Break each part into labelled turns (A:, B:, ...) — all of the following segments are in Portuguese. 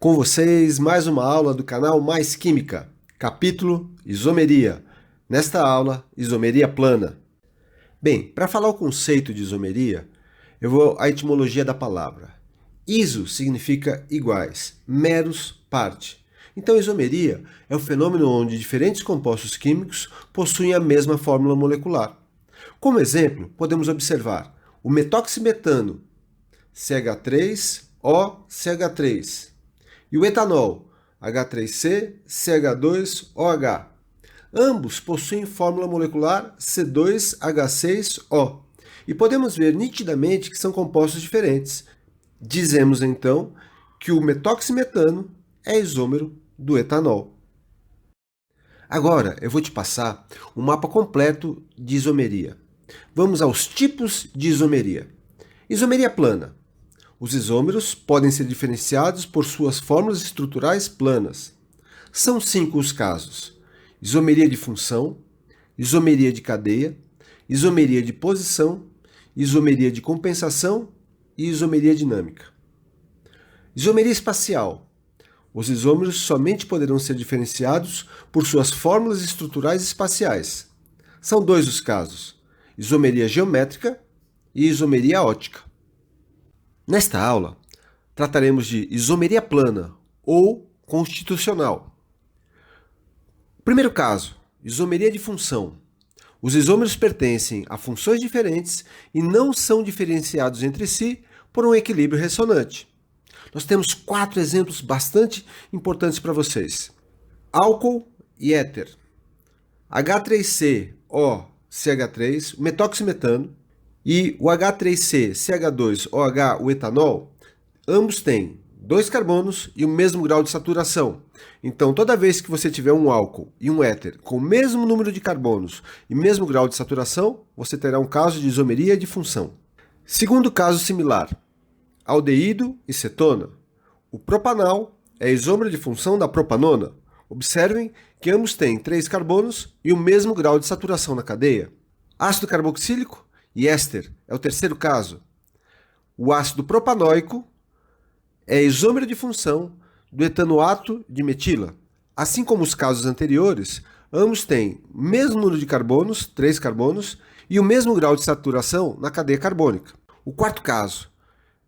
A: Com vocês, mais uma aula do canal Mais Química, capítulo Isomeria. Nesta aula, isomeria plana. Bem, para falar o conceito de isomeria, eu vou à etimologia da palavra. Iso significa iguais, meros, parte. Então, isomeria é o fenômeno onde diferentes compostos químicos possuem a mesma fórmula molecular. Como exemplo, podemos observar o metoximetano, CH3OCH3. E o etanol, H3C-CH2OH. Ambos possuem fórmula molecular C2H6O. E podemos ver nitidamente que são compostos diferentes. Dizemos então que o metoximetano é isômero do etanol. Agora eu vou te passar um mapa completo de isomeria. Vamos aos tipos de isomeria. Isomeria plana. Os isômeros podem ser diferenciados por suas fórmulas estruturais planas. São 5 os casos: isomeria de função, isomeria de cadeia, isomeria de posição, isomeria de compensação e isomeria dinâmica. Isomeria espacial. Os isômeros somente poderão ser diferenciados por suas fórmulas estruturais espaciais. São 2 os casos: isomeria geométrica e isomeria ótica. Nesta aula, trataremos de isomeria plana ou constitucional. Primeiro caso, isomeria de função. Os isômeros pertencem a funções diferentes e não são diferenciados entre si por um equilíbrio ressonante. Nós temos 4 exemplos bastante importantes para vocês. Álcool e éter. H3COCH3, o metoximetano, e o H3C-CH2OH, o etanol, ambos têm 2 carbonos e o mesmo grau de saturação. Então, toda vez que você tiver um álcool e um éter com o mesmo número de carbonos e mesmo grau de saturação, você terá um caso de isomeria de função. Segundo caso similar, aldeído e cetona. O propanal é isômero de função da propanona. Observem que ambos têm 3 carbonos e o mesmo grau de saturação na cadeia. Ácido carboxílico e éster é o terceiro caso. O ácido propanóico é isômero de função do etanoato de metila. Assim como os casos anteriores, ambos têm o mesmo número de carbonos, 3 carbonos, e o mesmo grau de saturação na cadeia carbônica. O quarto caso,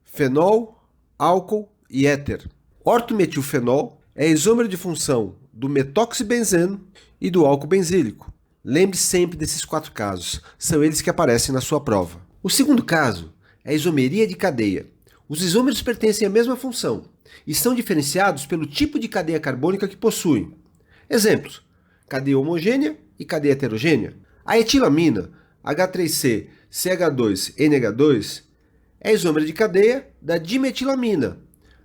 A: fenol, álcool e éter. Ortometilfenol é isômero de função do metoxibenzeno e do álcool benzílico. Lembre sempre desses 4 casos, são eles que aparecem na sua prova. O segundo caso é a isomeria de cadeia. Os isômeros pertencem à mesma função e são diferenciados pelo tipo de cadeia carbônica que possuem. Exemplos: cadeia homogênea e cadeia heterogênea. A etilamina, H3C-CH2NH2, é isômero de cadeia da dimetilamina,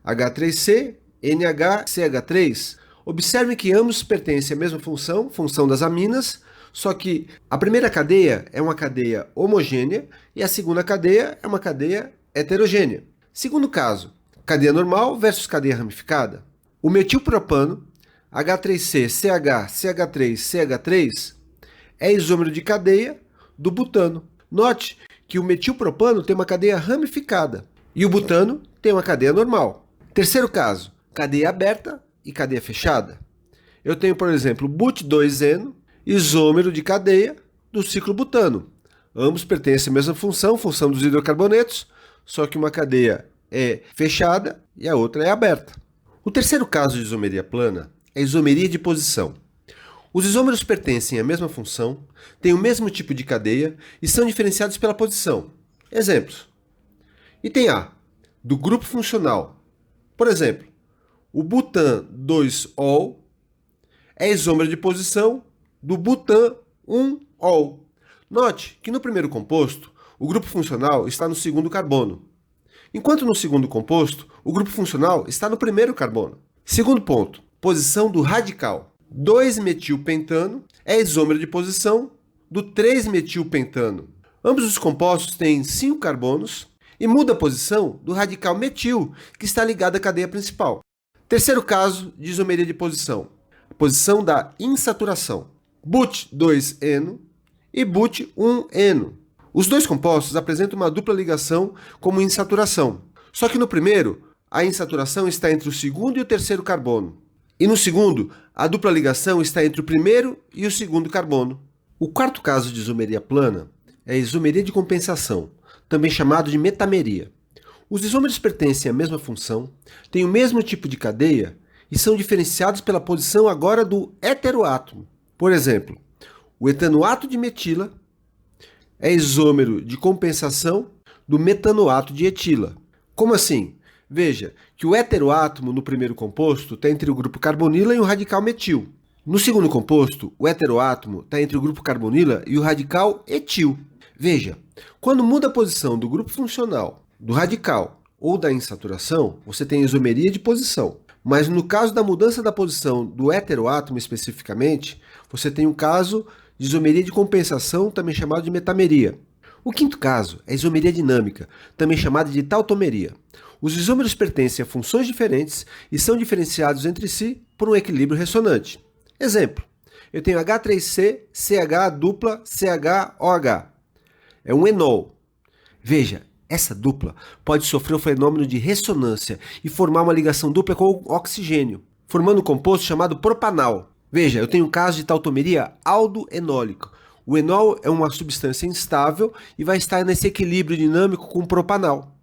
A: H3C-NHCH3. Observe que ambos pertencem à mesma função, função das aminas, só que a primeira cadeia é uma cadeia homogênea e a segunda cadeia é uma cadeia heterogênea. Segundo caso, cadeia normal versus cadeia ramificada. O metilpropano, H3C-CH-CH3-CH3, é isômero de cadeia do butano. Note que o metilpropano tem uma cadeia ramificada e o butano tem uma cadeia normal. Terceiro caso, cadeia aberta e cadeia fechada. Eu tenho, por exemplo, but2-eno, isômero de cadeia do ciclo butano. Ambos pertencem à mesma função, função dos hidrocarbonetos, só que uma cadeia é fechada e a outra é aberta. O terceiro caso de isomeria plana é a isomeria de posição. Os isômeros pertencem à mesma função, têm o mesmo tipo de cadeia e são diferenciados pela posição. Exemplos: item A, do grupo funcional. Por exemplo, o butan2-ol é isômero de posição do butan1-ol. Note que no primeiro composto, o grupo funcional está no segundo carbono, enquanto no segundo composto, o grupo funcional está no primeiro carbono. Segundo ponto, posição do radical. 2-metilpentano é isômero de posição do 3-metilpentano. Ambos os compostos têm 5 carbonos e muda a posição do radical metil, que está ligado à cadeia principal. Terceiro caso de isomeria de posição, posição da insaturação. But2-eno e but1-eno. Os dois compostos apresentam uma dupla ligação como insaturação. Só que no primeiro, a insaturação está entre o segundo e o terceiro carbono. E no segundo, a dupla ligação está entre o primeiro e o segundo carbono. O quarto caso de isomeria plana é a isomeria de compensação, também chamado de metameria. Os isômeros pertencem à mesma função, têm o mesmo tipo de cadeia e são diferenciados pela posição agora do heteroátomo. Por exemplo, o etanoato de metila é isômero de compensação do metanoato de etila. Como assim? Veja que o heteroátomo no primeiro composto está entre o grupo carbonila e o radical metil. No segundo composto, o heteroátomo está entre o grupo carbonila e o radical etil. Veja, quando muda a posição do grupo funcional, do radical ou da insaturação, você tem isomeria de posição. Mas no caso da mudança da posição do heteroátomo especificamente, você tem um caso de isomeria de compensação, também chamado de metameria. O quinto caso é a isomeria dinâmica, também chamada de tautomeria. Os isômeros pertencem a funções diferentes e são diferenciados entre si por um equilíbrio ressonante. Exemplo, eu tenho H3C, CH dupla, CHOH. É um enol. Veja, essa dupla pode sofrer o fenômeno de ressonância e formar uma ligação dupla com o oxigênio, formando um composto chamado propanal. Veja, eu tenho um caso de tautomeria aldoenólica. O enol é uma substância instável e vai estar nesse equilíbrio dinâmico com o propanal.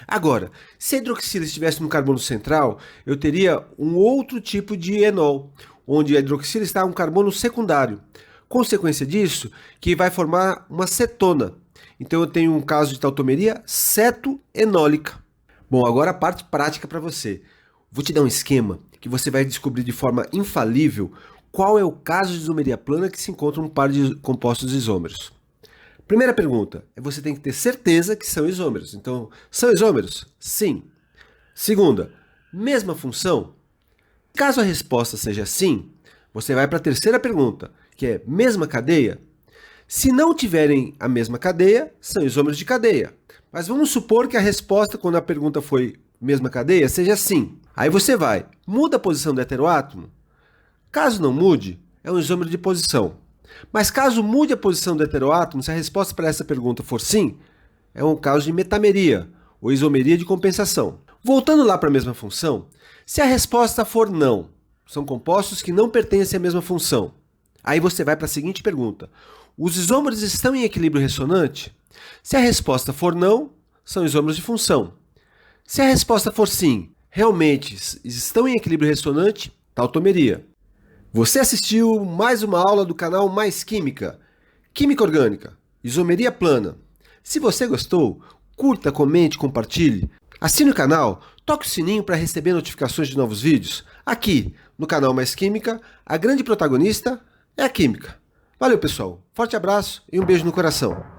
A: Agora, se a hidroxila estivesse no carbono central, eu teria um outro tipo de enol, onde a hidroxila está um carbono secundário. Consequência disso, que vai formar uma cetona. Então eu tenho um caso de tautomeria cetoenólica. Bom, agora a parte prática para você. Vou te dar um esquema que você vai descobrir de forma infalível qual é o caso de isomeria plana que se encontra um par de compostos isômeros. Primeira pergunta, você tem que ter certeza que são isômeros. Então, são isômeros? Sim. Segunda, mesma função? Caso a resposta seja sim, você vai para a terceira pergunta, que é mesma cadeia? Se não tiverem a mesma cadeia, são isômeros de cadeia. Mas vamos supor que a resposta, quando a pergunta foi mesma cadeia, seja sim. Aí você vai, muda a posição do heteroátomo? Caso não mude, é um isômero de posição. Mas caso mude a posição do heteroátomo, se a resposta para essa pergunta for sim, é um caso de metameria, ou isomeria de compensação. Voltando lá para a mesma função, se a resposta for não, são compostos que não pertencem à mesma função. Aí você vai para a seguinte pergunta, os isômeros estão em equilíbrio ressonante? Se a resposta for não, são isômeros de função. Se a resposta for sim, realmente estão em equilíbrio ressonante, tautomeria. Você assistiu mais uma aula do canal Mais Química, Química Orgânica, Isomeria Plana. Se você gostou, curta, comente, compartilhe. Assine o canal, toque o sininho para receber notificações de novos vídeos. Aqui, no canal Mais Química, a grande protagonista é a química. Valeu, pessoal. Forte abraço e um beijo no coração.